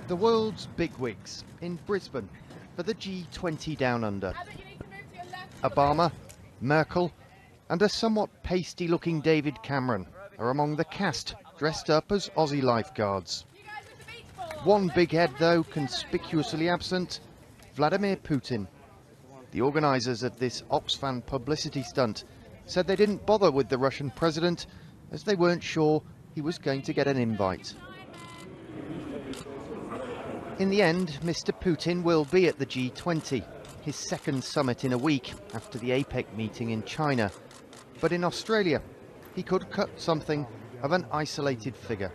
The world's bigwigs in Brisbane for the G20 Down Under. Obama, Merkel and a somewhat pasty-looking David Cameron are among the cast dressed up as Aussie lifeguards. One big head, though, conspicuously absent, Vladimir Putin. The organisers of this Oxfam publicity stunt said they didn't bother with the Russian president as they weren't sure he was going to get an invite. In the end, Mr. Putin will be at the G20, his second summit in a week after the APEC meeting in China. But in Australia, he could cut something of an isolated figure.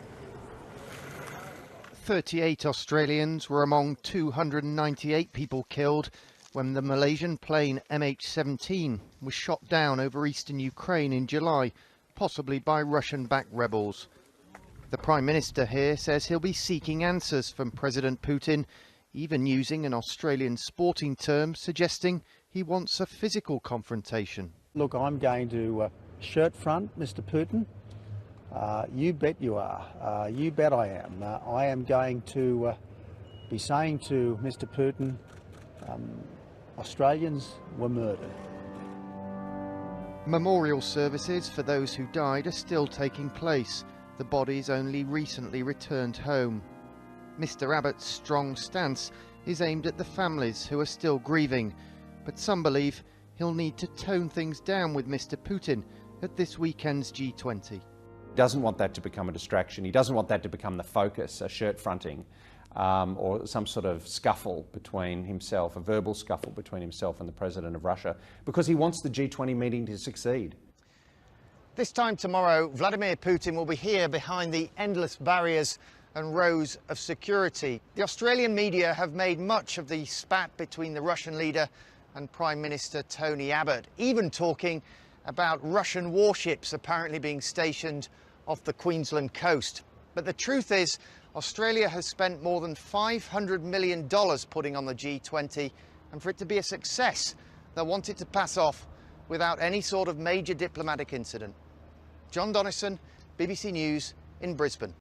38 Australians were among 298 people killed when the Malaysian plane MH17 was shot down over eastern Ukraine in July, possibly by Russian-backed rebels. The Prime Minister here says he'll be seeking answers from President Putin, even using an Australian sporting term, suggesting he wants a physical confrontation. Look, I'm going to shirt front Mr. Putin. You bet you are. You bet I am. I am going to be saying to Mr. Putin, Australians were murdered. Memorial services for those who died are still taking place. The bodies only recently returned home. Mr. Abbott's strong stance is aimed at the families who are still grieving, but some believe he'll need to tone things down with Mr. Putin at this weekend's G20. He doesn't want that to become a distraction. He doesn't want that to become the focus, a shirt fronting, or some sort of scuffle between himself, a verbal scuffle between himself and the President of Russia, because he wants the G20 meeting to succeed. This time tomorrow, Vladimir Putin will be here behind the endless barriers and rows of security. The Australian media have made much of the spat between the Russian leader and Prime Minister Tony Abbott, even talking about Russian warships apparently being stationed off the Queensland coast. But the truth is, Australia has spent more than $500 million putting on the G20, and for it to be a success, they'll want it to pass off without any sort of major diplomatic incident. John Donnison, BBC News in Brisbane.